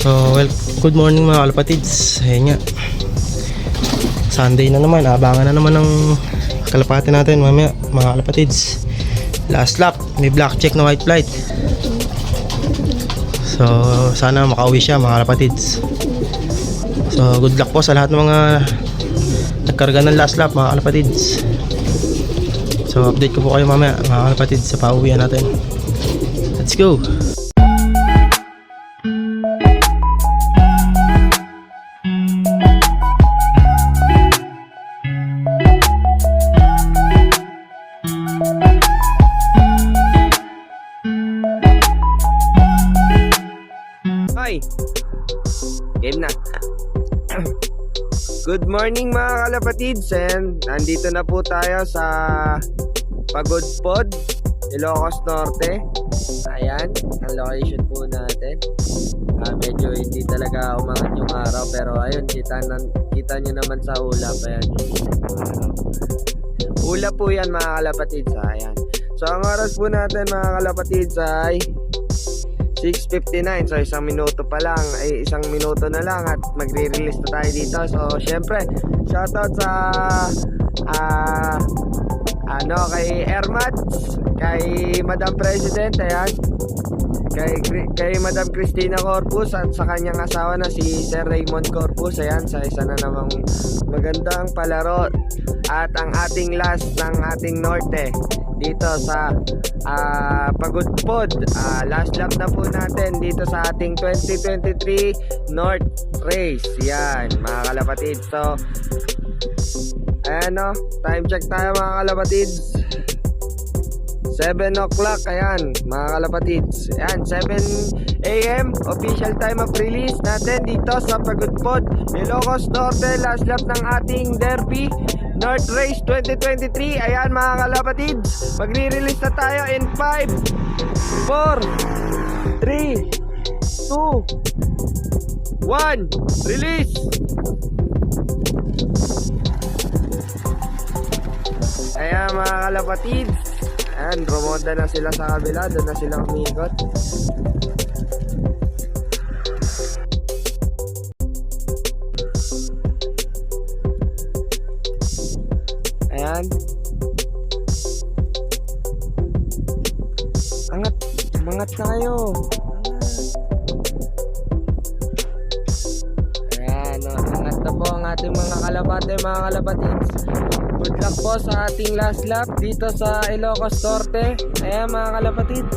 So, good morning mga kalapatids. Ayun nga, Sunday na naman, abangan na naman ng kalapati natin mamaya mga kalapatids. Last lap, may black check na white flight. So, sana makauwi siya mga kalapatids. So, good luck po sa lahat ng mga nagkarga ng last lap mga kalapatids. So, update ko po kayo mamaya mga kalapatids sa pauwian natin. Let's go! Game na. Good morning mga kalapatids, and nandito na po tayo sa Pagod Pod, Ilocos Norte. Ayan, ang location po natin. Medyo hindi talaga umangat yung araw, pero ayun, kita nyo naman sa ulap. Ayan, ulap po yan mga kalapatids. Ayan. So ang oras po natin mga kalapatids ay 6:59, so isang minuto na lang at magre-release na tayo dito. So syempre, shoutout sa kay Ermats, kay Madam President, ayan, kay Madam Cristina Corpus at sa kanyang asawa na si Sir Raymond Corpus, ayan, sa isa na namang magandang palaro at ang ating last ng ating norte dito sa Pagod Pod. Last lap na po natin dito sa ating 2023 North Race. Yan mga kalapatids. So ayan o, time check tayo mga kalapatids. 7 o'clock, ayan mga kalapatids. Ayan, 7 AM official time of release natin dito sa Pagod Pod, Ilocos Norte. Last lap ng ating Derby North Race 2023. Ayan mga kalapatids, magre-release na tayo in 5, 4, 3, 2, 1, release. Ayan mga kalapatids, ayan, rumonda na sila sa kabila, doon na sila umikot. Ayan, angat na kayo. Ayan, angat na po ang ating mga kalapate, mga kalapatids. Good luck po sa ating last lap dito sa Ilocos Norte. Ayan mga kalapatids.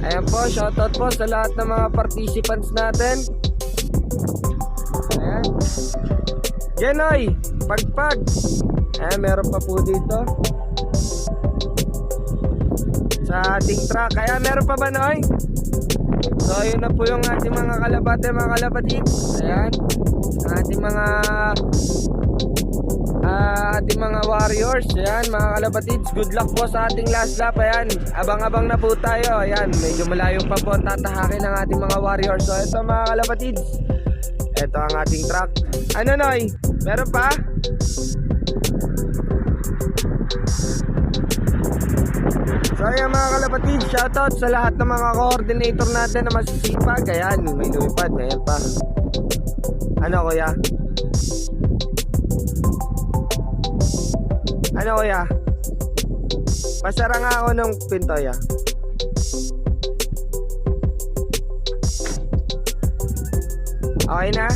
Ayan po, shoutout po sa lahat ng mga participants natin. Ayan, Genoy, Pagpag. Ayan, meron pa po dito sa ating track. Ayan, meron pa ba, Noy? So yun na po yung ating mga kalapate, mga kalapatids. Ayan, ating mga warriors. Ayan mga kalapatids, good luck po sa ating last lap. Ayan, abang-abang na po tayo. Ayan, medyo malayo pa po ang tatahakin ng ating mga warriors. So ito mga kalapatids, ito ang ating track. Ano, Noy? Meron pa? So ayan mga kalapatids, shoutout sa lahat ng mga coordinator natin na masisipag. Ayan, may lumipad, ayan pa. Ano kuya? Ano kuya? Pasara nga ako ng pinto ya. Okay na?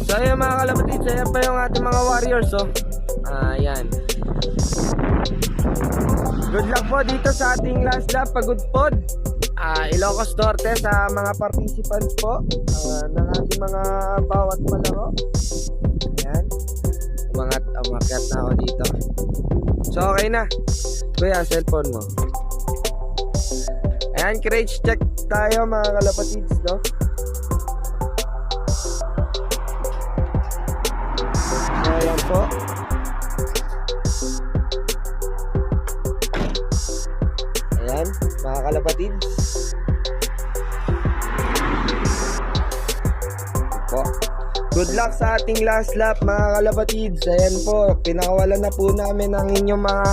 So ayan mga kalapatids, ayan pa yung ating mga warriors. So ayan, good luck po dito sa ating last lap Pagod Pod, Ilocos Norte, sa mga participants po ng ating mga bawat malaro. Ayan, umakyat na ako dito. So okay na kuya, cellphone mo. Ayan, crate check tayo mga kalapatids, no? So ayan po. Ayan mga kalapatids po. Good luck sa ating last lap mga kalapatids. Ayan po, pinakawalan na po namin ang inyong mga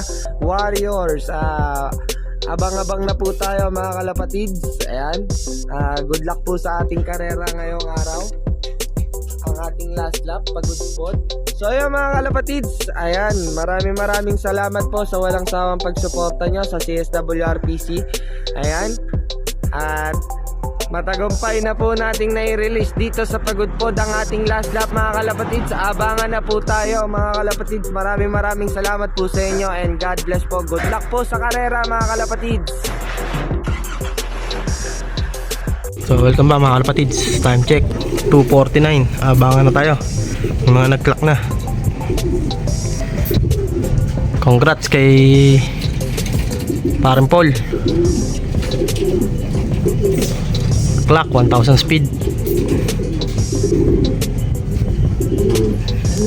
warriors. abang-abang na po tayo mga kalapatids. Ayan, good luck po sa ating karera ngayong araw. Ang ating last lap, pagudpod. So ayan mga kalapatids, ayan, maraming salamat po sa walang sawang pagsuporta nyo sa CSWRPC. Ayan, at matagumpay na po nating nai-release dito sa pagudpod ang ating last lap mga kalapatids. Abangan na po tayo mga kalapatids. Maraming salamat po sa inyo and God bless po. Good luck po sa karera mga kalapatids. So welcome ba mga kalapatids. Time check 2:49. Abangan na tayo. Yung mga nag-clock na. Congrats kay Parang Paul. Clock 1000 speed.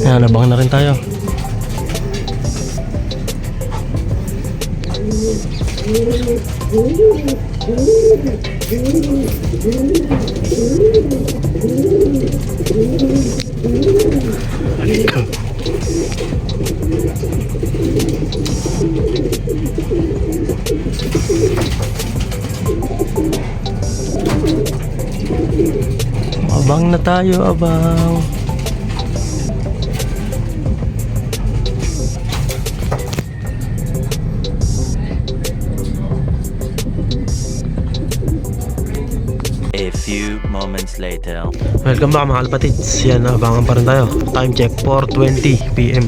Ayan, abangan na rin tayo. Abang na tayo, abang. A few moments later. Welcome back mga kalapatids. Yan, abangan pa rin tayo. Time check 4:20 PM.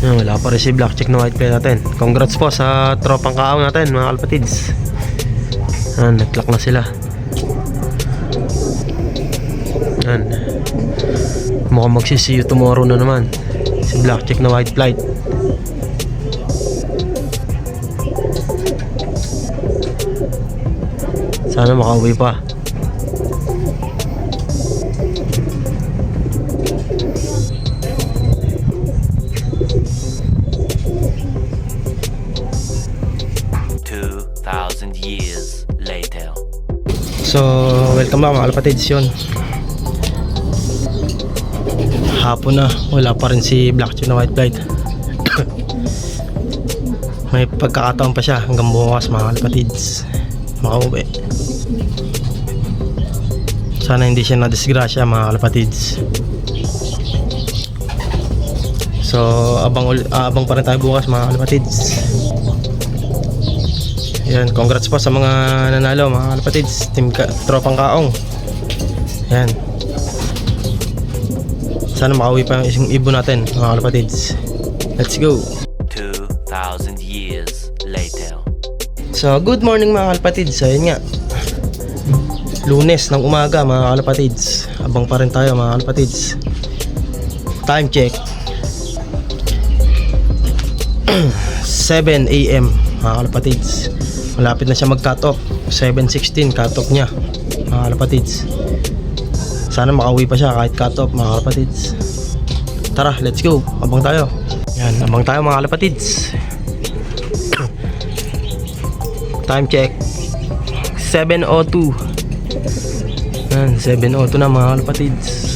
Yan, wala pa rin si black check na white plate natin. Congrats po sa tropang kaawang natin mga kalapatids. Yan, nag-clock na sila. Yan, mukhang magsi-see you tomorrow na naman si black check na white flight. Sana makauwi pa. Years later. So, welcome back mga kalapatids. Yun, hapon na, wala pa rin si black check na white flight. May pagkakataon pa siya hanggang bukas mga kalapatids makauwi. Sana hindi siya na-disgrasya mga kalapatids. So abang pa rin tayo bukas mga kalapatids. Yan, congrats po sa mga nanalo mga kalapatids. Tropang kaong. Yan, sana makauwi pa yung isang ibon natin mga kalapatids. Let's go. 2000 years later. So good morning mga kalapatids. Ayun nga, Lunes ng umaga mga kalapatids. Abang pa rin tayo mga kalapatids. Time check 7 AM mga kalapatids. Malapit na siya mag-cut off. 7:16 cut off niya mga kalapatids. Sana makauwi pa siya kahit cut off mga kalapatids. Tara, let's go. Abang tayo. Yan, abang tayo mga kalapatids. Time check 7:02. Yan, 7:02 na mga kalapatids.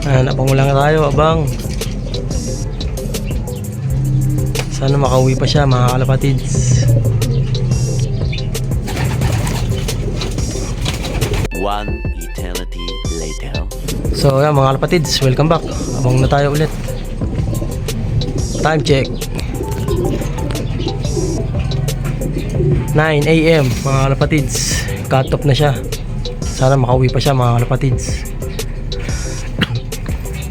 Ayan, abang lang tayo, abang. Sana makauwi pa siya mga kalapatids. One eternity later. So ayan mga kalapatids, welcome back. Abang na tayo ulit. Time check 9 AM mga kalapatids. Cut off na siya. Sana makauwi pa siya mga kalapatids.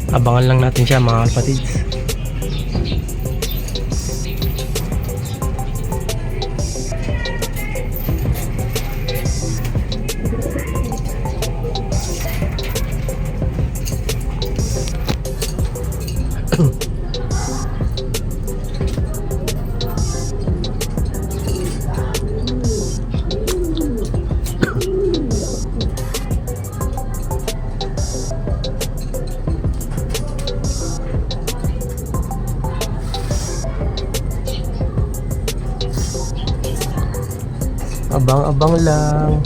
Abangan lang natin siya mga kalapatids. Abang-abang lang.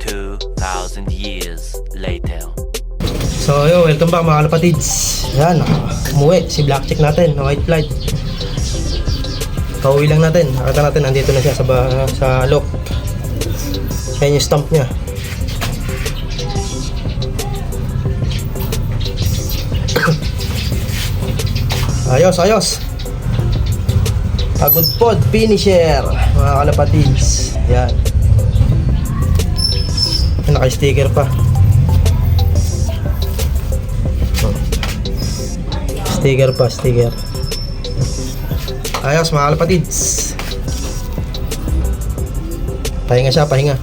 2,000 years later. So yo, welcome back mga kalapatids. Yan, umuwi si Black Chick natin na white flight. Kauwi lang natin. Nakita natin nandito na siya sa lock. Yan yung stamp niya. Ayos, ayos. Pagod pod finisher mga kalapatids. Yan. Naka-sticker pa. Sticker pa, sticker. Ayos mga kalapatids. Pahinga siya, pahinga.